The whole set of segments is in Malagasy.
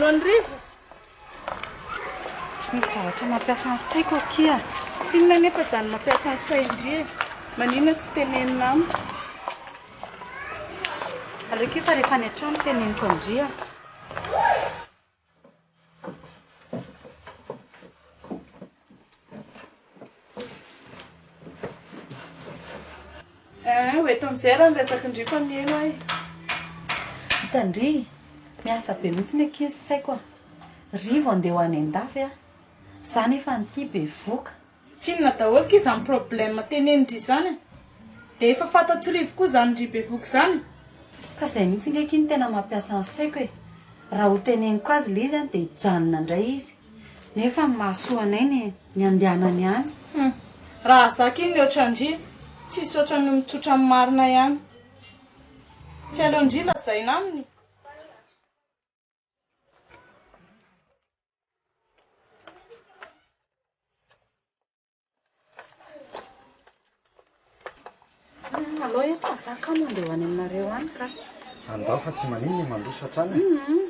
Roanrivo. Misy zavatra mampiasa ny saiko akia. Tinona nefa izany mampiasa ny say indri. Maninona tsy tenenina amiko. Aleo fa rehefa any an-trano teneniko indria. Ho eto amin'izay raha niresaka indri fa mihaino ahy. Hitandry, miasa be mihitsy ny ankizy saiko a. Rivo andeha ho any an-dafy a. Za nefa nyty be voka. Finona daholo ka izany problème tenenindry izany. Dia efa fantatry rivo koa izany ndry be voka izany. Ka izay mihitsy ndraiky ny tena mampiasa ny saiko e. Raha ho teneniko azy le izy a dia hijanona indray izy. Nefa mahasoa anay ny andehanany any. Raha zaka iny ohatrandry, tsisy ohatran'ny mitsotra amin'ny marina ihany. Tsy aleo indri lazaina aminy. Allo eto zaka mandeha ho any aminareo any ka. Andao fa tsy manino ny mandroso hatrany.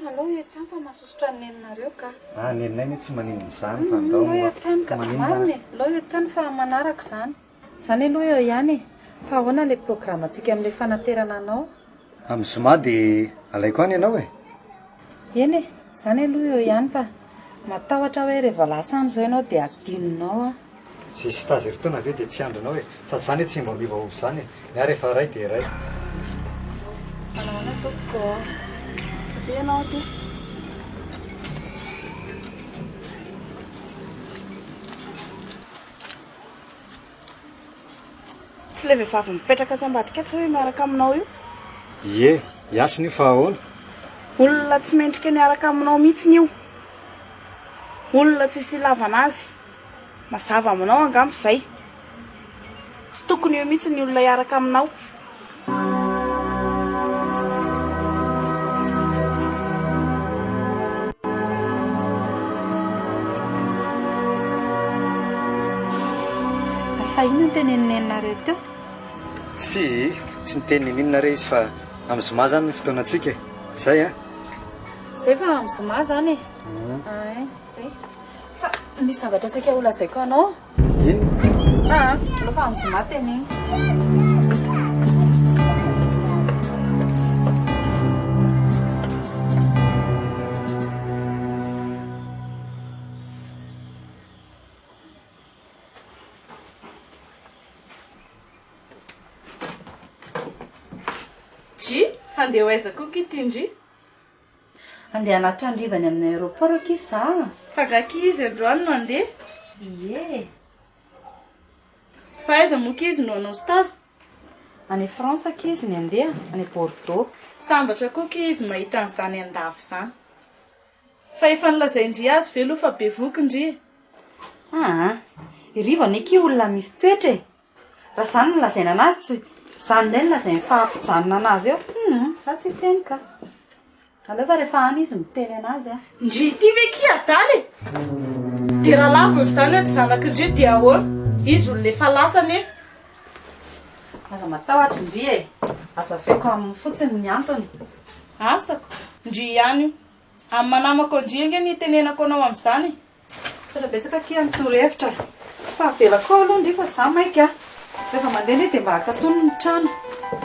Allo eto fa masosotra ny neninareo ka. Neninay mety tsy manino izany fa andao manino. Allo eto fa manaraka izany. Izany aloha eo ihany. Fa ahoana ilay programantsika amin'ilay fanaterana anao? Amin'ny zoma dia alaiko any ianao e. Eny e, izany aloha eo ihany fa matahotra hoe rehefa lasa amin'izao ianao dia adinonao a. Sisy tazy fotoana ve dia tsy andronao e. Fa izany hoe tsy mba mivaovao izany e. Ny ary rehefa ray dia ray. Anaona tompoko. Ve ianao ty? Tsy ilay vehivavy mipetraka aty ambadika tsy hoe miaraka aminao io? Ie, hiasiny io fa ahoana. Olona tsy mendrika niaraka aminao mihitsy io. Olona tsy silavana azy. Mazava aminao angamba izay. Tsy tokony eo mihitsy ny olona hiaraka aminao. Fa ino ny teneninenareo teo? Tsy niteny ninona re izy fa amin'ny zoma zany ny fotoanantsika. Zay a. Zay fa amin'ny zoma zany e. Zay. Fa misy zavatra saika ho lazaiko anao. Ino? Allo fa amin'ny zoma teneny. Andeha ho aiza koa ity indri? Andeha anaty trandrivany amin'ny aéroport aky za. Fa gaky izy androany no andeha? Ie. Fa aiza moa izy no anao stage? Any France aky izy ny andeha, any Bordeaux. Sambatra koa izy mahita an'izany an-dafy izany. Fa efa nilazaindri azy ve aloha fa be voky indri? Irivo aneky olona misy toetra e. Raha izany no lazaina anazy tsy izany indray no lazainy fahampijanona anazy eo. Fa tsy teny ka. Aleo fa rehefa any izy miteny anazy a. Ndry ity ve ki adaly? Dia raha lafo izany hoe zanak'indri dia ahoana? Izy olona efa lasa nefa. Aza matahotra indri e. Aza aveko amin'ny fotsiny ny antony. Asako, ndry ihany io. Amin'ny manamako indri ange ny tenenako anao amin'izany. Sara betsaka kia mitoro-hevitra. Fa avelako aloha indri fa za maika. Rehefa mandeha indri dia mba hakatony ny trano.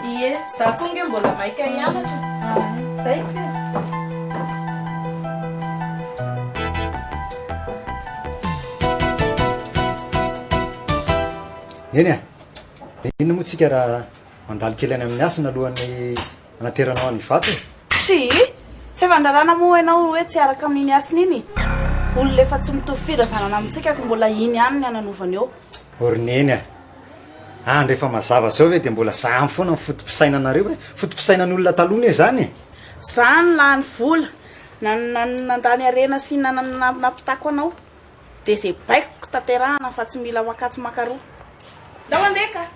Ie, za koa nge mbola maika hianatra. Zay ka. Eny a. Inona moa tsika raha mandalo kely any amin'ny asina alohan'ny anateranao any vato e? Tsy vandarana moa ianao hoe tsy araka amin'iny asina iny. Olona efa tsy mitovy firazanana amintsika ka mbola iny ihany ny ananovany eo. Orneny a. Rehefa mazava zao hoe dia mbola zahany foana ny fotom-pisainanareo hoe fotom-pisainan'olona taloha e zany e. Zany lany vola nandany arena sy nampitako anao. Dia izay baiko tanterahana fa tsy mila wakatsy makaroa. Dao andeha ka.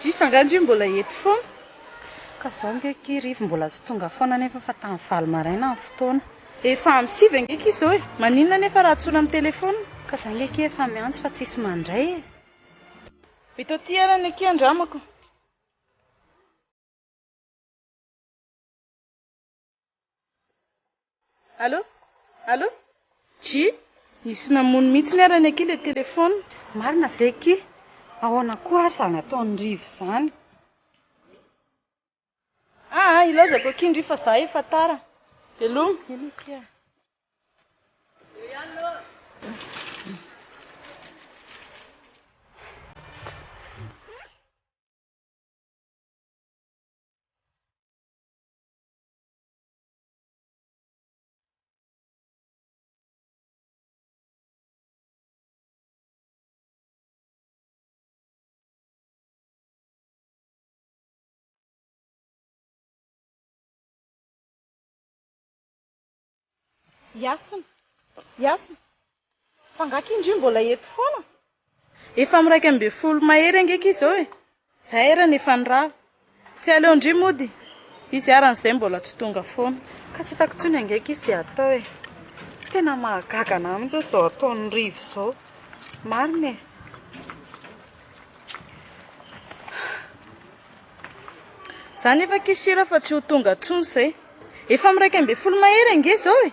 Tsy fangandry mbola eto foana. Ka zaho ngeky rivo mbola tsy tonga foana nefa fa tamin'ny valo maraina amin'ny fotoana. Efa amin'ny sivy ngeky izao e. Maninona nefa raha tsona amin'ny telefona? Ka zaho ngeky efa miantso fa tsisy mandray e. Vito ty arany aky andramako. Allô? Allô? Ji? Nisy namono mihitsy ny arany aky le telefona. Marina veky. Ahoana koa ary izany ataon'ny rivo izany. Ilaozako akindry fa za efa tara. Veloma. Ino aky a? Yasina. Fangakindry mbola eto foana. Efa amin'ny 1:12 mahery ngeky izao e. Zay erany efa nirava. Tsy aleo ndry mody. Izy aran'izay mbola tsy tonga foana. Ka tsy hitako tsony ngeky izy atao e. Tena mahagaga anah mihitsy izao ataon'ny rivo izao. Marina e. Za nefa kisira fa tsy ho tonga tsony izay. Efa amin'ny 1:12 mahery nge izao e.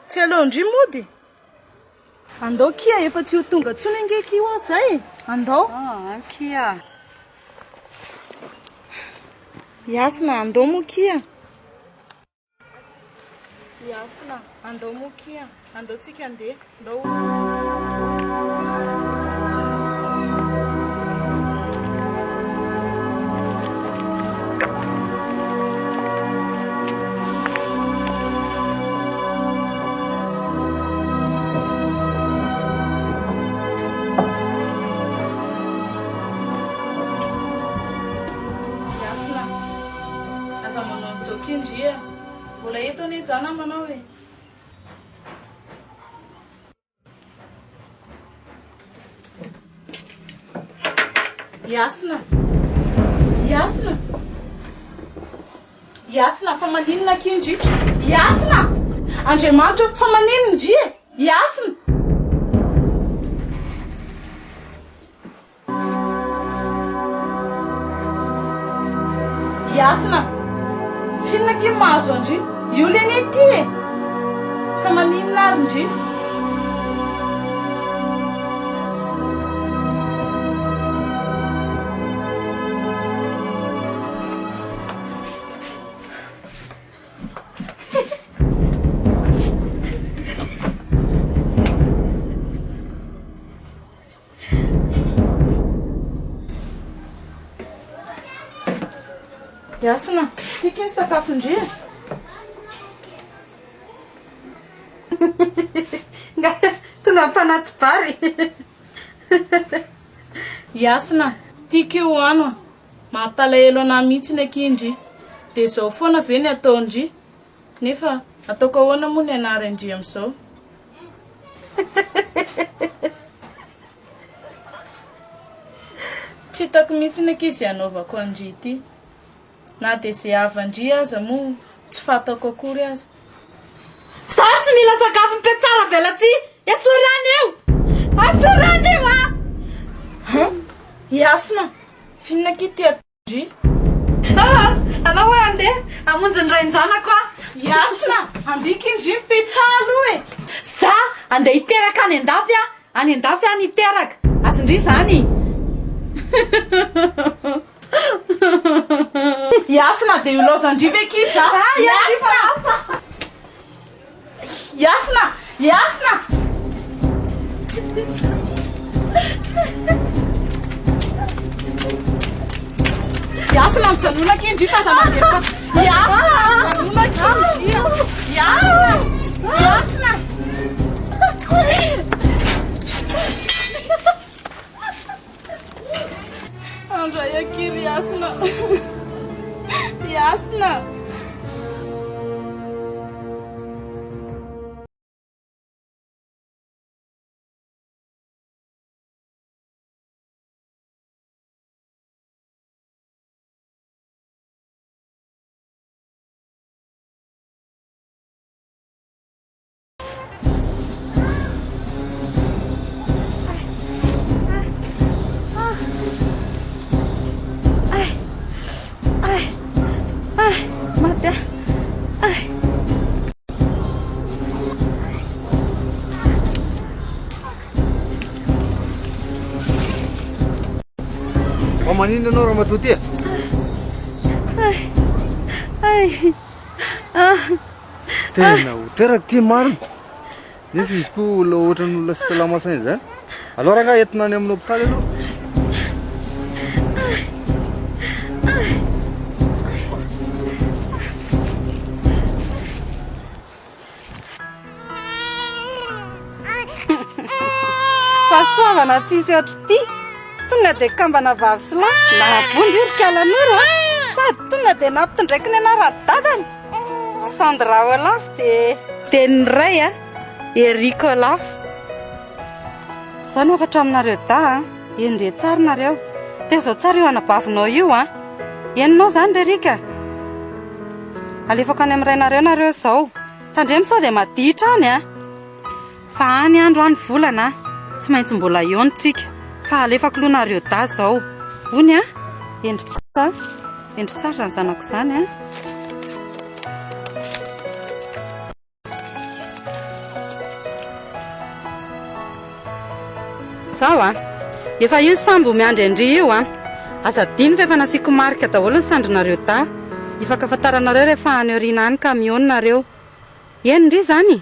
Tsy aleo ndry mody. Andao kia efa tsy ho tonga tsony ngeky io zay. Andao. Kia. Yasina, andao mo kia. Yasina, andao mo kia. Andao tsika andeha. Andao. Mbola eto anie zana manao e. Yasina, fa maninona kindry? Yasina! Andriamanitra, fa maninona ndry e? Yasina! Yasina! Finona ke mahazo andry? Io le ny ety e. Fa maninona ary ndry? Yasina, tika ny sakafo ndry? Tonga mpanaty bary. Yasina, tika io ano. Mampalahelo anahy mihitsy ny akindry. Dia izao foana ve ny ataondry? Nefa ataoko ahoana moa ny anarandry amin'izao? Tsy hitako mihitsy ny ankizy anaovako andry ity. Na dia izay avandry aza moa tsy fantako akory aza. Za tsy mila sakafo mipetsara velatsy. Esorana eo. Asorana eo a. Yasina, finona kity atondry? Anao andeha amonjy ny rain-janako a. Yasina, ambikindry mipetsalo e. Za andeha hiteraka any an-dafy a. Any an-dafy any hiteraka. Azondry zany. Yasina, dia ilaozandry ve kiza? Yasina! Yasina, mijanona kindry fa za mandefa. Yasina, mijanona kindry. Yasina! Andray akery Yasina. manino ianao raha matoa ty tena ho teraka ty marina nefa izy koa la ohatran'ny olona sy salamasaina zany alors raha entina any amin'ny hôpitaly aloha fahasoavana tsisy ohatry ty tonga dia kambana vavy sy lahy navondy izy kalanoro sady tonga dia nampitondraiky ny anaran-dadany Sandra Olaf dia ny ray Erika Olaf izany afatra aminareo da endre tsara nareo dia izao tsara io anabavinao io eninao zany Erika alefako any amin'ny rainareo nareo izao tandremo sao dia maditra any fa any andro any volana tsy maintsy mbola eo ntsika fa alefako loanareo da zao ony endry tsara ny zanako izany zao efa io sambo miandry andry io azadiny fa efa nasiako marika daholo ny sandrinareo da ifakafantaranareo rehefa any aoriana any kamion nareo endry zany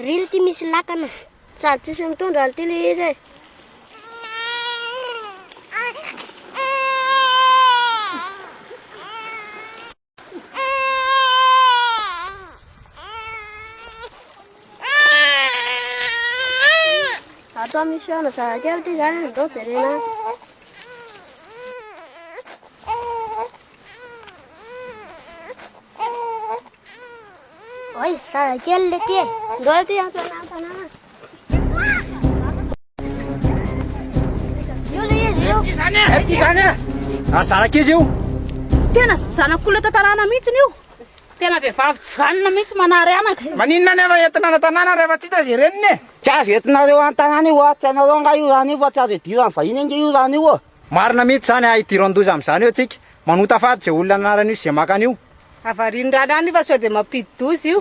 Rilty misy lakana sady tsisy mitondra ny tele izy atao misy ana zazakely ty zany andao jerena oi zazakely le ty ndao ty antsanantanana io le izy io ty zany zanaka izy io tena zanak'olona tantanàna mihitsy io tena vehivavy tsy vanina mihitsy manary anaka maninona nefa entina ana tanàna rehefa ty tazereniny tsy azo entinareo an-tanàna io tsy hainareo nga io zany io fa tsy azo idirany vahiny ange io zany io marina mihitsy zany idiran-doza amin'izany eo tsika manota fady zay olona anarany io zay makany io avarinon-drano any fa sao dia mampidi dozy io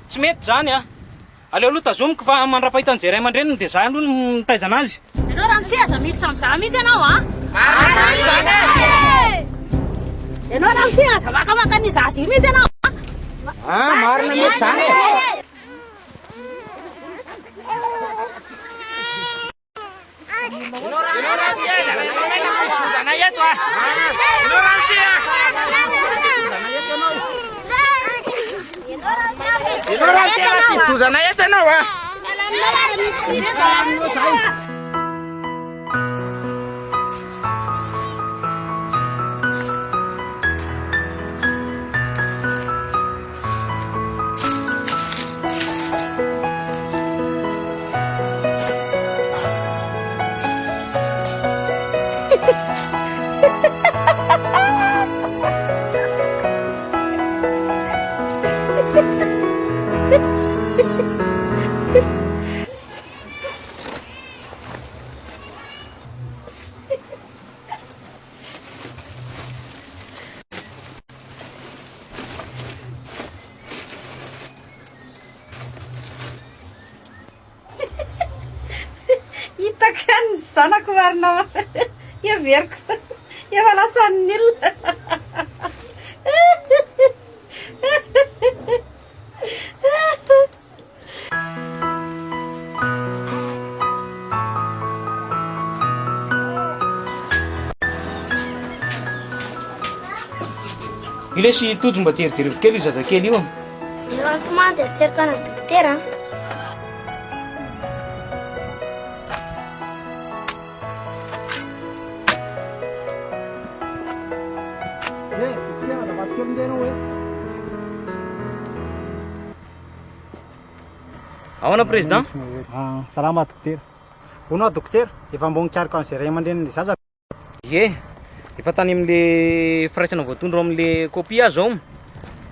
tsy mety zany aleo aloha tazomiko fa mandra-pahita an'izay ray aman-dreniny dia zay aloha no nitaizana azy ianao raha miseza mihitsy amin'izany mihitsy ianao ianao raha miseza makamaka ny zazy mihitsy ianao marina mety zany tozana eto ianao zanako marina everiko efa lasan'ny olona ilesy tojo mba terijery kely io zazakely io. Directement dia teraka ana dokotera. Ahoana président? Salama dokotera. Hono dokotera, efa mbonikariko an'izay ray aman-dreniny zaza. Ie, efa tany amin'le firaisana voatondro amin'le kopia zao.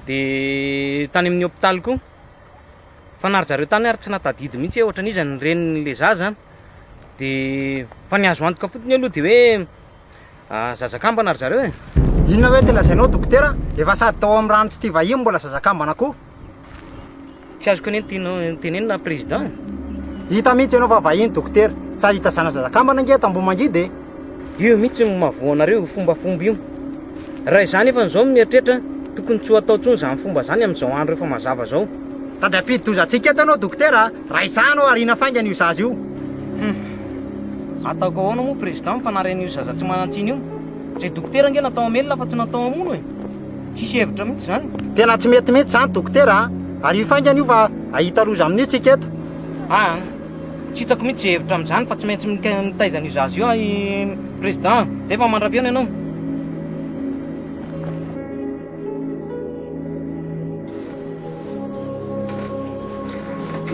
Dia tany amin'ny hôpitaly koa. Fanary zareo tany ary tsy natadidy mihitsy hoe ohatran'izy ny renin'le zaza. Dia fa niazo antoka fotony aloha dia hoe zazakambana ary zareo e. Inona hoe tena zainao dokotera? Efa sady tao amin'ny rano tsy tia vahiny mbola zazakambana koa. Tsy azoko ny tenenina président. Hita mihitsy ianao fa vahiny dokotera. Sady hita zana zazakambana nge tambo mangidy. Io mihitsy mahavoanareo fombafomba io. Raha izany efa n'izao mieritreritra tokony tsy ho atao tsony izany fomba zany amin'izao andro efa mazava zao. Tady ampidi-dozatsika eto anao dokotera. Raha izany arina faingana io zaza io. Ataoko ahoana moa président fanarain'io zaza tsy manantsiny io. Zay dokotera nge natao amelona fa tsy natao amono e. Tsisy hevitra mihitsy zany. Tena tsy mety mihitsy zany dokotera. Ary io faingana io fa ahita loza amin'io tsika eto. Tsy hitako mihitsy hevitra amin'izany fa tsy maintsy mitaizana io zaza io président. Zay fa mandra-piona ianao.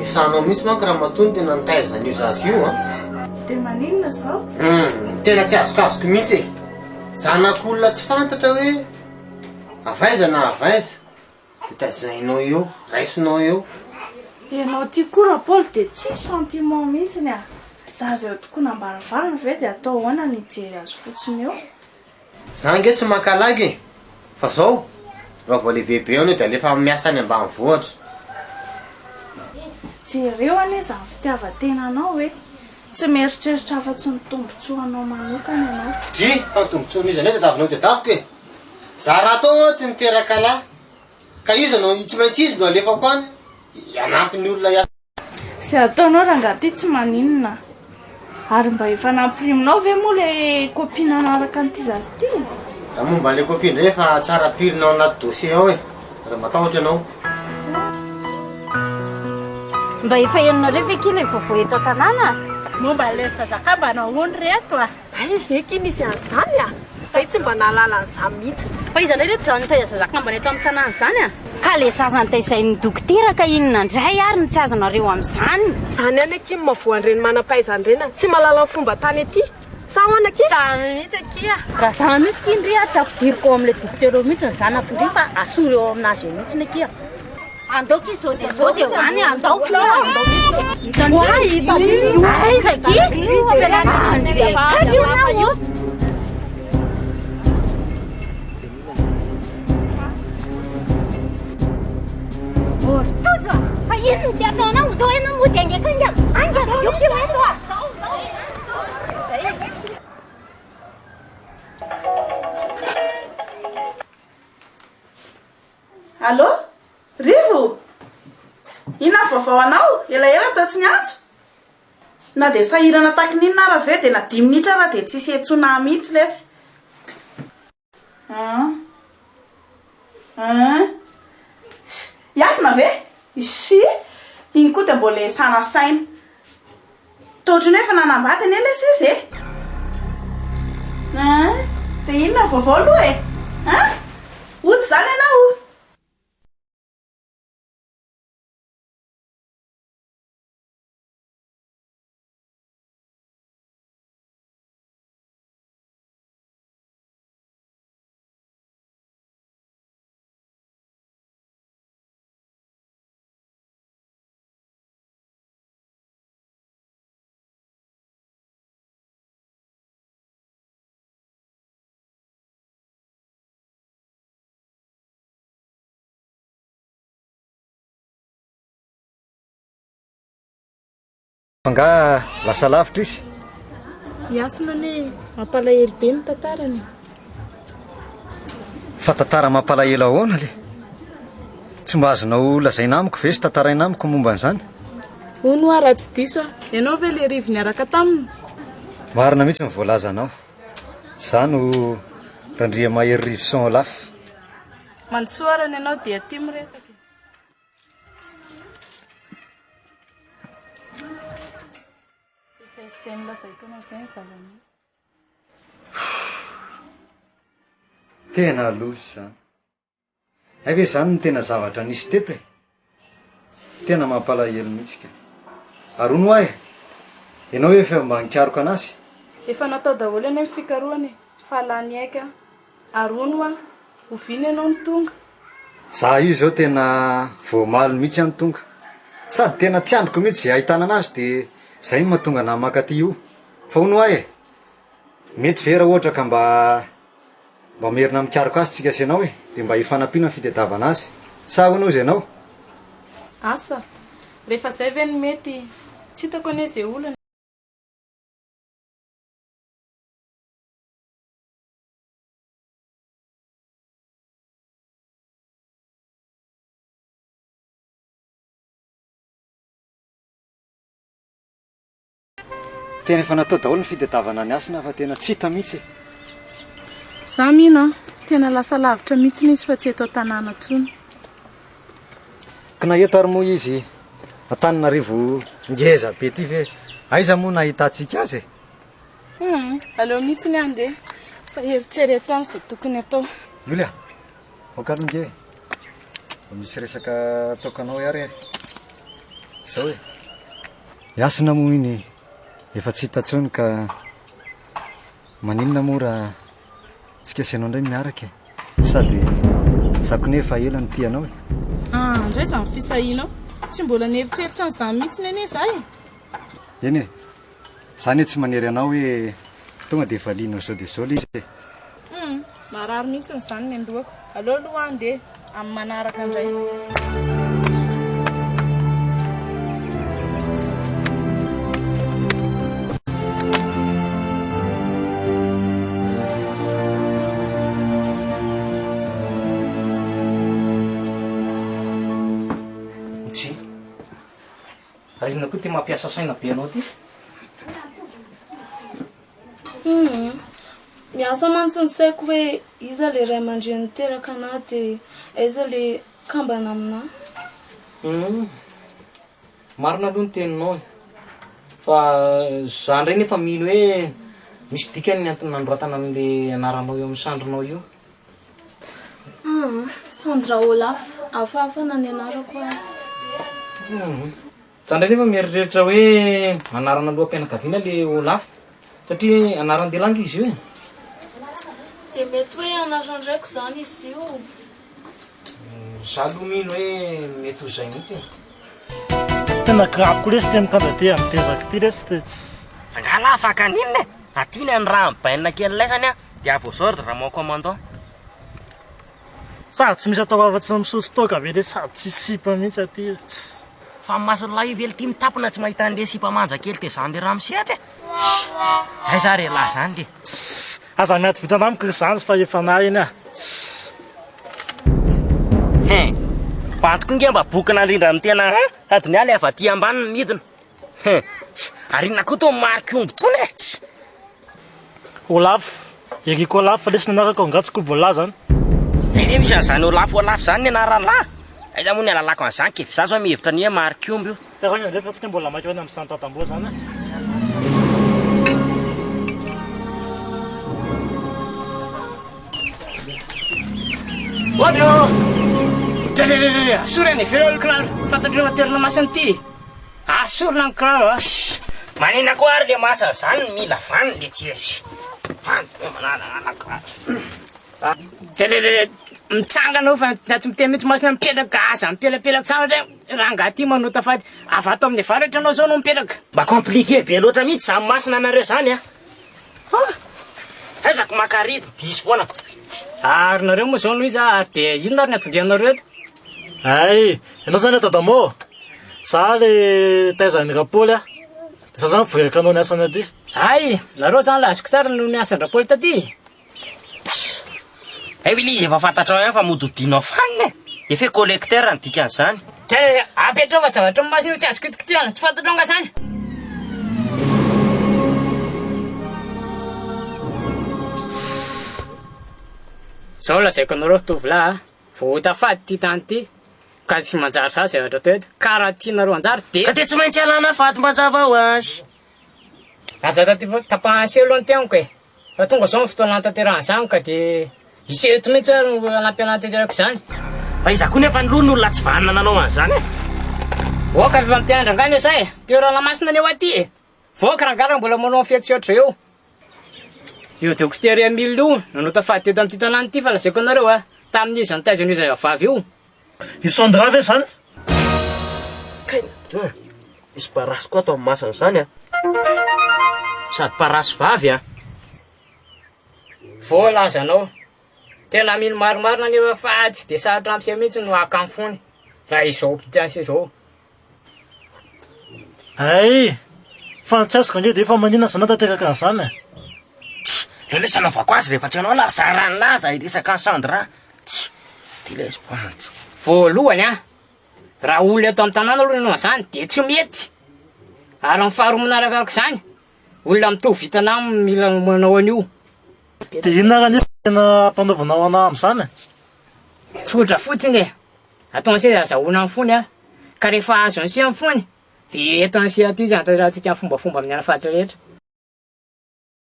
Isanao mihitsy manko raha matony tena nitaizana io zaza io Dia maninona zao? Tena tsy azokazoko mihitsy e. Zanak'olona tsy fantatra hoe avaiza na avaiza dia taizainao eo, raisinao eo. Ianao tia koa Paul dia tsy sentiment mihitsy a. Zaza eo tokoa nambaravarana ve dia atao ahoana ny hijery azy fotsiny eo. Za nge tsy makalagy e. Fa zao raha vao lehibebe eo dia alefa miasa any ambanivohitra. Jereo anie izany fitiavan-tenanao hoe tsy mieritreritra afa-tsy ny tombontsoanao manokana ianao. Dry fa ny tombontsoan'izy anie dia tavinao dia tafika e. Za raha tao tsy niteraka lahy. Ka izy anao tsy maintsy izy no alefako any. Hanampy ny olona iasa. Izay ataonao rangahy tsy maninona. Ary mba efa nampirimina ve moa le kopina anaraka an'ity zaza ity? Raha momba an'ilay kopia indray efa tsara pirinao anaty dossier ao e. Aza matahotra ianao. Mba efa henonareo ve kely vaovao eto an-tanàna? Momba ilay zazakambana hono reto a. Ay ve kiny izy an'izany a? Zay tsy mba nahalala an'izany mihitsy. Fa izy anay reto izany nitaiza zazakambana eto amin'ny tanàna izany a. Ka le zaza nitaizain'ny dokotera ka inona indray ary ny tsy azonareo amin'izany. Zany any aky mavoan'ireny manam-pahaizan-dreny tsy malala ny fomba tany aty. Sa hoana aky? Zany mihitsy aky a. Raha zana mihitsy kindry a tsy ampidiriko ao amin'ilay dokotera mihitsy ny zanakindry fa asoro eo aminazy eo mihitsy aky a. Andaoko izy zao dia hoany andaoko Wa hita aiza aky? Tojo, fa inona dia ataonao? Dao ianao moa dia angekanga. Anga, io ke eto a. Allô? Rivo? Ina vaovao anao? Elaela tao tsy niantso? Na dia sahirana taky ninona ara ve dia na 10 minitra raha dia tsisy etsona mihitsy lesy. Iasina ve? Isi, iny koa dia mbola esana saina. Totriny hoe efa nanambatany lesy izy e? Dia inona vaovao aloha e? Ody zany ianao? Nga lasa lavitra izy. Iasina ny mampalahelo be ny tantarany. Fa tantara mampalahelo ahoana le? Tsy mba azonao lazaina amiko ve sy tantaraina amiko momba an'izany? Hono a raha tsy diso a. Ianao ve le rivo niaraka taminy? Marina mihitsy ny voalaza anao. Za no randria mahery rivo son lafy. Mandsoarana ianao dia tia miresaka. Izay milazaiko anao izay ny zava-misy. Tena losy zany. Ay ve zany ny tena zavatra nisy teto e. Tena mampalahelo mihitsy ka. Arono ahy. Ianao hoe efa mba nikaroka anazy. Efa natao daholo any amin'ny fikarohany. Fa lany aika. Arono a, oviana ianao ny tonga. Za io zao tena voamaly mihitsy any tonga. Sady tena tsy androko mihitsy zay ahitana anazy dia zay no mahatonga na makaty io. Fa hono ahy e. Mety vera ohatra ka mba merina mikaroka azy tsika ianao e. Dia mba hifanampiana ny fitadiavana azy. Sa hono izy ianao? Asa. Rehefa zay ve ny mety tsy hitako anie izay olana. Tena efa natao daholo ny fitadiavana ny asina fa tena tsy hita mihitsy. Za mino tena lasa lavitra mihitsy izy fa tsy eto tanàna tsony. Ka na eto ary moa izy Antananarivo ngeza be ty ve aiza moa nahita antsika azy e? Aleo mihitsy ny andeha fa eritreretany izay tokony atao. Julia, okalonge. Misy resaka ataokanao ary e. Zao e. Iasina moa iny efa tsy hita tsony ka maninona moa raha tsika sianao indray miaraka e. Sady zako nefa ela ny tianao e. Ndray izany fisahinao. Tsy mbola nieritreritra an'izany mihitsy ny anie zahay. Eny e. Zany tsy manery anao hoe tonga dia valianao zao dia zao izy e. Marary mihitsy n'izany ny andohako. Aleo aloha andeha amin'ny manaraka indray. Arina koa ty mampiasa saina be anao ty. Miasa mantsy ny saiko hoe iza le ray aman-dreny teraka anahy dia aiza le kambana aminahy. Marina aloha ny teninao. Fa za ndray nefa mino hoe misy dikany ny antony nandroatana amin'le anaranao eo amin'ny sandrinao io. Sandra Olaf, hafahafa na ny anarako azy. Za ndray nefa mieritreritra hoe anarana loham-pianakaviana le Olaf satria anaran-delangy izy io e. Dia mety hoe anarandraiko zany izy io. Za aloha mino hoe mety ho zay mihitsy. Tena gravy koa lesy teny mikanda amin'ny tezako ty lesy tsy. Angala afaka ninona e. Atina ny raha mibainina kely laisany a dia avosordre raha mon commandant. Sady tsy misy atao afa-tsy misotso toka ve le sady tsy sipa mihitsy aty. Fa mason'lahy io vely tia mitapona tsy mahita an'le sipa manja kely dia zany le raha misehatra e. Aiza re lahy zany le. Aza miady vitana amiko izany fa efa nahy iny a. Pantoko nge mba bokina lindra amin'ny tena sady ny aly afa aty ambany ny midina. Arina koa to mariky omby tony e. Olaf, eriko Olaf fa lesy nanaraka angatsiko voalazany. Eny misy an'izany Olaf zany ny anaralahy. Aiza moa ny alalako an'izany kefy za zao mihevitra ny hoe mariky omby io. Fa io ndraiky tsika mbola maiky hoe amin'ny sany tatam-boa zany. Odio! Asorana ivelao ny kiraro. Fantatreo aterina masany ty. Asorana ny kiraro a. Manina koa ary le masa zany mila vaniny le tia izy. Manana kiraro. Mitsangana io fa tsy miteny mihitsy masina mipetraka aza mipelapelaka tsara regny raha angaty manota faty avato amin'ny avaratra anao zao no mipetraka. Mba compliqué be loatra mihitsy zany masina anareo zany a. Aizako makarity diso foana. Ary nareo moa zao no izy ary dia ino ary ny atondrianareo eto? Ay, ianao zany atadamo. Za le taizany rapoly a. Za zany mivoeraka anao ny asany aty. Ay, nareo zany la azoko tsara no ny asan'ny rapoly taty. Evily efa fantatrao ihany fa mododinao fanina e. Efa collecteur ny dikan'izany. Apetrao fa zavatra masina io tsy azo kitikitiana tsy fantatrao nga zany. Zao lazaiko anareo tovolahy vao tafady ty tany ty ka tsy manjary sa zavatra teo eto karaha tianareo anjary de ka de tsy maintsy alana faty mazava ho azy ajaja ty tapahaselo any tegnako e fa tonga zao ny fotoana anatanterahana zany ka de iseto mihitsy anampy anatanterako zany fa iza koa nefa nyloha ny olona tsy vanina nanao an'izany e voaka fa mitiandrangany zay e toerana masina ny eo aty e voaka rangara mbola manao fietrefetra eo io dokotera Emile io nanao tafady teto amin'ity tanàna ity fa lazaiko anareo a tamin'izy nitaizan'izy vavy io isondra ve zany misy parasy koa atao amin'ny masana zany a sady parasy vavy a voalaza anao tena mino maromarona nefa fa tsy de sarotra ampse mihitsy no akamy fony raha izao pitiasy izao ay fantsasiko ndre de efa manina zana tanteraka an'izany e le sanaovako azy rehefa tsy anao lazarany laza iresaka ny Sandra tsy de le pantsy voalohany a raha olona eto amin'ny tanàna aloha nanao zany de tsy mety ary amin'ny faharoa manaraka araka zany olona mitovy vitanà mila manao an'io de inona raha nefa tena mpanaovanao ana amin'izany tsotra fotsiny e atao an'se azahoana amin'ny fony a ka rehefa azo an'se amin'ny fony de eto an'se aty zany tanterantsika ny fombafomba amin'ny anafatra rehetra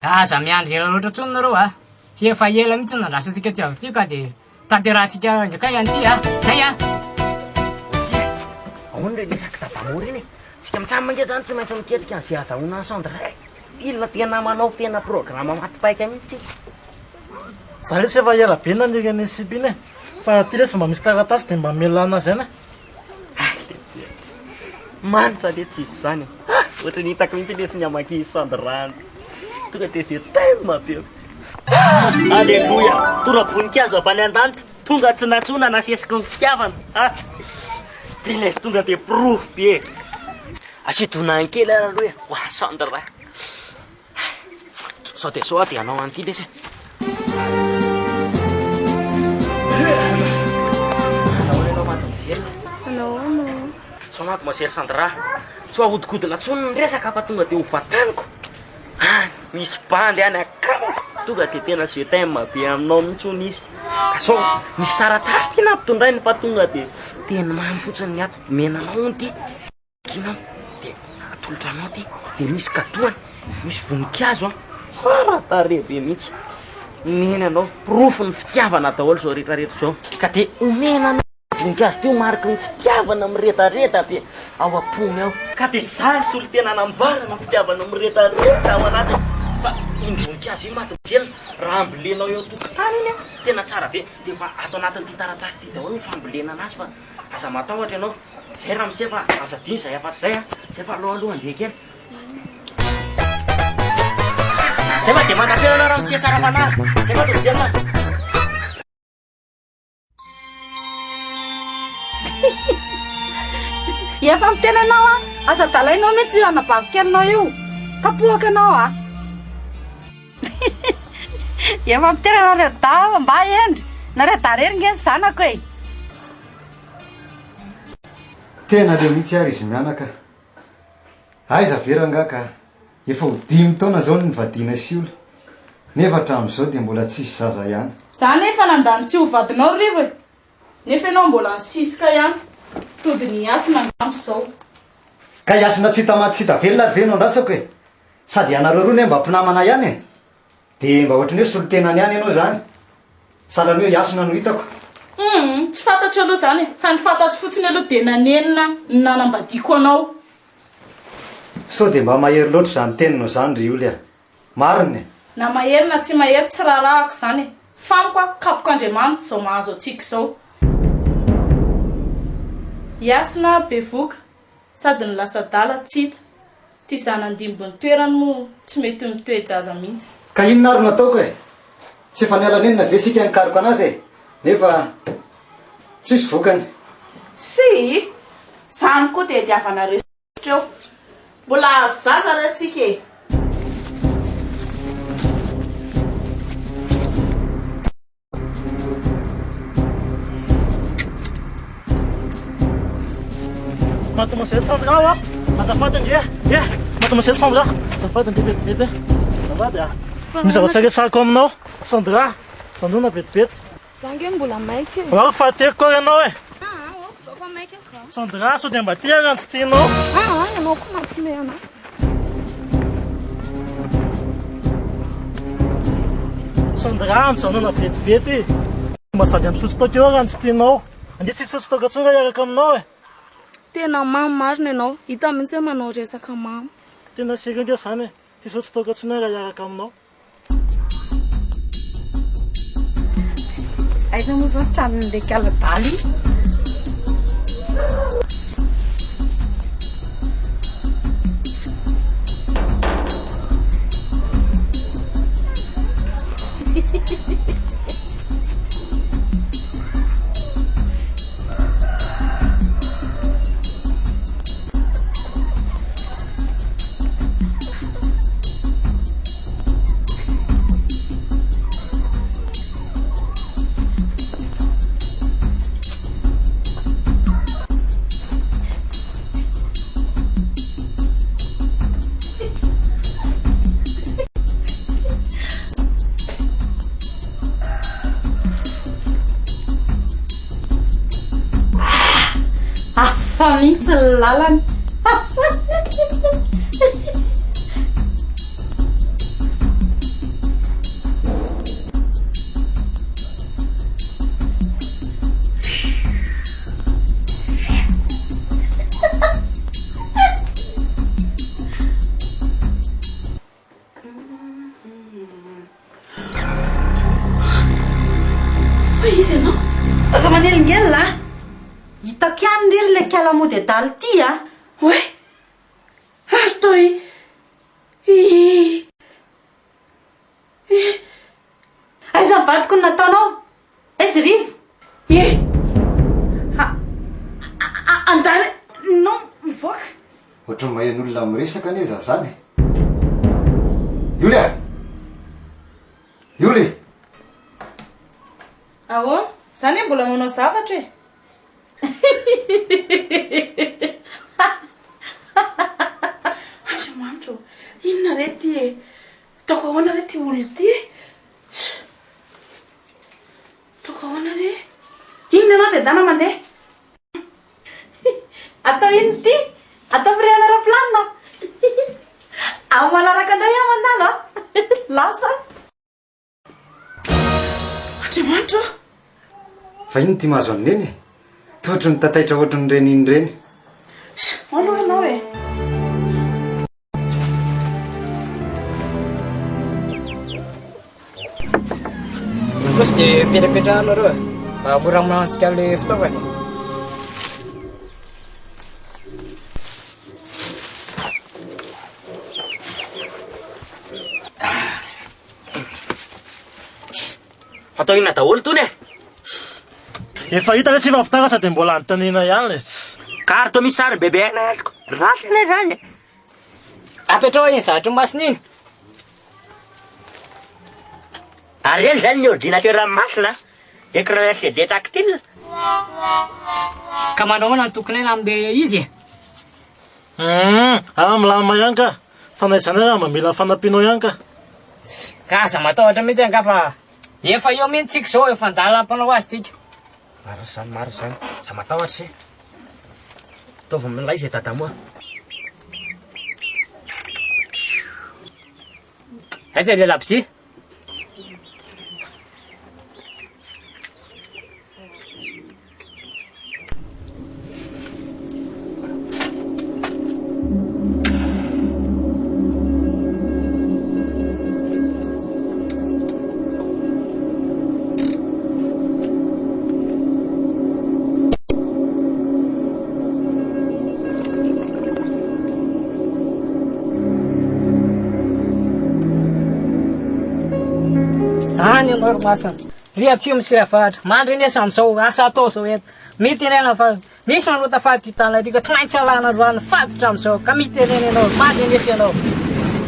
aza miandry ela loatra tsony nareo a sy efa ela mihitsy nandrasantsika ty avy ty ka de tanterantsika ndraikay an'ity a zay a ahoana re lesaky tabamory iny tsika mitsamy mange zany tsy maintsy miketrika an'zay azahoana ny Sandra ilona tena manao tena programa matipaika mihitsy za lesy efa ela be nanireny sibiny e fa ty lesy mba misy taratasy de mba melana zany manitra le tsy izy zany ohatra ny hitako mihitsy lesy ny amaky Sandra tonga de zay tema be Alleluia tora-boninkazo avy any an-danitra tonga tsy natsona nasesiky ny fitiavana de lesy tonga de proof be asidonany kely ara aloha e ho Sandra sao de sao de anao an'ity lesy somako masery Sandra tsy ahodikodina tsony ny resaka fa tonga de ho vataniko misy bandy any akao tonga de tena je t'aime be aminao mihitsy ony izy ka sao misy taratasy ty nampitondrainy fa tonga de teny mamy fotsiny ny ato menanao ony ty kinao de atolotra anao ty de misy kadoany misy voninkazo a tsara tare be mihitsy mena anao proof ny fitiavana daholo zao rehetrarehetra zao ka de omena anao voninkazo ty ho mariky ny fitiavana miretareta de ao ampony ao ka de zany solo tena nambarana fitiavana miretareta ao anatiny fa iny voninkazo iny matomijely raha ambolenao eo tokotany iny a tena tsara be de fa ato anatin'ity taratasy ty daholo ny fambolena anazy fa aza matahotra ianao zay raha mise fa aza diny zay afaty zay a zay fa aloha andeha kely zay fa de mandra-pianana raha mise tsara fanahy zay fa tojelina efa mitena anao a asa dalainao mihitsy io anabavikelinao io kapohaka anao a efa mitena nareo dava mba endry nareo dareringe zanako e tena le mihitsy ary izy mianaka aiza veranga ka efa ho 5 taona zao ny vadina siola nefa hatramin'izao de mbola tsisy zaza ihany za nefa nandany tsy ho vadinao rivo e nefa ianao mbola nisisika ihany tody ny asina ngampo zao ka iasina tsy hita maty tsy hita velona ary venao ndrasako e sady anareo roa ne mba mpinamana ihany e de mba ohatrany hoe solotenany ihany ianao zany salany hoe iasina no hitako tsy fantatro aloha zany e fa ny fantatro fotsiny aloha de nanenina ny nanambadiko anao sao de mba mahery loatra zany teninao zany ry oly a mariny e na mahery na tsy mahery tsy rarahako zany e famiko a kapok'Andriamanitra zao mahazo atsika zao iasina be voka sady ny lasa dala tsy hita ty zanandimbo ny toerany mo tsy mety mitoe zaza mihitsy ka inona ary nataoko e tsy efa niala nenina ve sika nikariko anazy e nefa tsisy vokany sy zany koa de diavana resitra eo mbola azo zaza re atsika e Mademoiselle Sandra wa azafady ndre mademoiselle Sandra azafady ndre vetivety azafady a misy zavatra resako aminao Sandra zanona vetivety Zange mbola maika. Ao fahateko koa ianao e. Zao fa maika ka. Sandra sao dia mba tia tsy tianao. Ianao koa mampime ana. Sandra mijanona vetivety. Mba sady misotro toaka eo raha tsy tianao. Andeha tsy sotro toaka tsonga iaraka aminao e. Tena mamy marina ianao. Hita mihitsy hoe manao resaka mamy. Tena seringa zany e. Tsy sotro toaka tsonga raha iaraka aminao. Aiza moa zao tranon'ilay kaladaly. Fa mihitsy ny lalany. Fa izy ianao? Aza manelingelina. Hitako ihany ry ilay kalamody adaly ty a. Oe, ary toy aiza ny vadiko ny nataonao? Aiza rivo? Andany no mivoaka. Ohatry ny mahen'olona miresaka ane za zany. Ioly a! Ioly! Ahoana? Zany hoe mbola manao zavatra e. Andriamanitra, inona re ty e? Taoko ahoana re ty olona ty e? Taoko ahoana re? Inona anao dia dana mandeha? Atao ino ty? Atao friana aeroplanina. Ao manaraka indray aho mandalo a. Lasa. Andriamanitra. Fa ino ty mahazo an'ireny e? Totro ny tataitra ohatry ny reny iny reny. Aloha anao e. Kosa dia petrapetrahanareo e. Mba mora manantsika amin'ilay fitaovana. Atao inona daholo tony e? Efa hita le tsy vavitara sady mbola anontaniana ihany le tsy. Kary toa misy sary bebe anariko. Rasana zany. Apetrao iny zavatra masina iny. Ary eny zany ny ordinateur masina. Écran LCD tactile. Ka manahoana ny tokony aina amin'ilay izy e? Milama ihany ka. Fanaizana raha mba mila fanampianao ihany ka. Ka aza matahotra mihitsy ka fa efa eo mihitsika zao efa andala ampanao azy tika. Maro zany. Za matahotra se. Taovy milay izay dada moa. Aiza le labsi? Any anao masina. Ry atsio misy afahatra. Mandry nesa amin'izao asa atao zao eto. Mitenena fa misy manota fahatitana aty ka tsy maintsy alana androany fatotra amin'izao ka mitenena ianao. Mandry nesa ianao.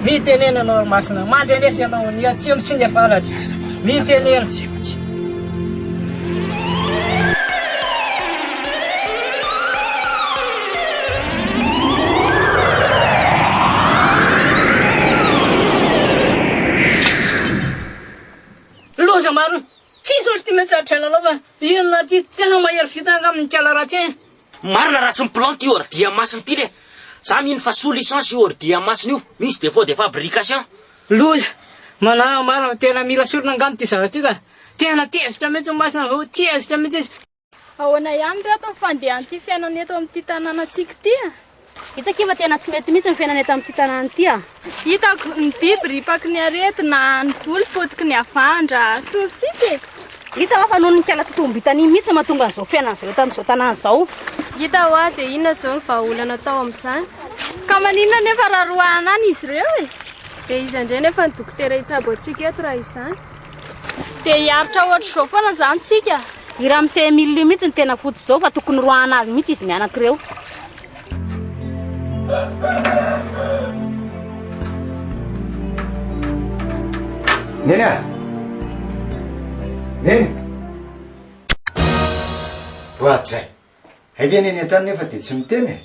Mitenena anao masina. Mandry nesa ianao. Ny atsio misy ny afaratra. Mitenena. Loza marina. Tsy Tsisy ty metsatra lalava. Inona ty tena mahery vita amin'ny kala ratsy. Marina raha tsy miplanty io ordia masiny ty le. Za mino fa sous licence io ordia masiny io. Misy défaut de fabrication. Loza. Manana marina tena mila sorona angano ty zavatra ty ka. Tena tezitra mihitsy masina vao tezitra mihitsy izy. Ahoana ihany reto ny fandehanty fiainana eto amin'ity tanànatsika ty. Hitak'iva tena tsy mety mihitsy ny fiainana eto amin'ity tanàna ity a. Hitako ny biby ripaky ny aretina, ny volo potiky ny avandra, sosisy. Hita fa noho ny kala totombo hitany mihitsy mahatonga an'izao fiainana zao eto amin'izao tanàna izao. Hita hoa dia inona izao ny vahaolana tao amin'izany. Ka maninona nefa raha roahana any izy ireo e. Dia izy indray nefa ny dokotera hitsabo antsika eto raha izany. Dia hiaritra ohatra izao foana izany tsika. I Ramsey Emile mihitsy ny tena fotsy izao fa tokony roahana azy mihitsy izy mianak'ireo. Neny a! Neny! Boatray! Haivia neny atany nefa dia tsy miteny.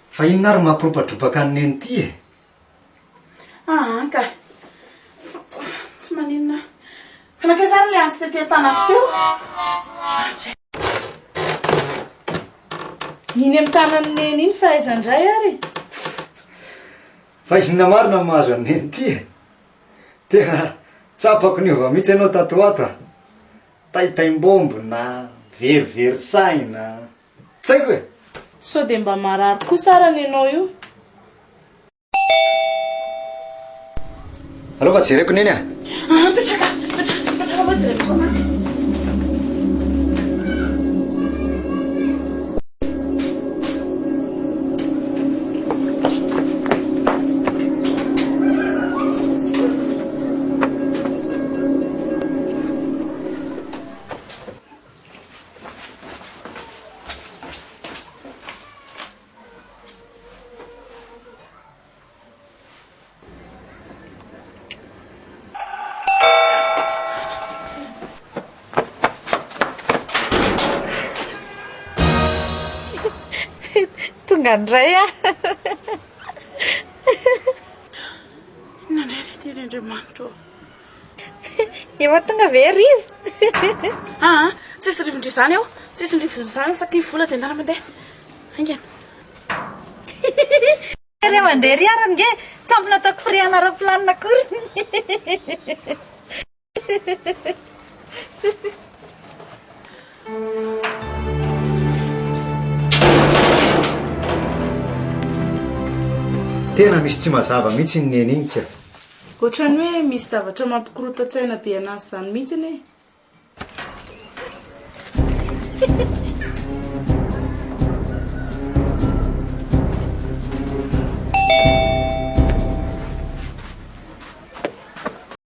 Fa inona ary mampiropadropaka ny neny ty e? Ka tsy maninona. Fanakay zany le antsy tety tanako teo. Iny amin'ny tanany neny iny fahaizandray ary. Fa inona marina mahazo ny neny ty e? Tena tsapako niova mihitsy ianao tato ato a. Taitaim-bombo na verivery saina. Tsy haiko e. Sao dia mba marary kosa arany ianao io. Alô fa jereko neny a? Petraka va jereko masy. Tonga indray a. Nandray ty Andriamanitra. Efa tonga ve rivo? Tsisy rivondry izany aho. Tsisy rivondry izany fa ty vola dia andala mandeha. Haingana. Re mandeha ry arany nge tsy ampy nataoko friana ara-planina akory. Tena misy tsy mazava mihitsy ny neny iny ka. Ohatrany hoe misy zavatra mampikorotan-tsaina be anazy izany mihitsy e.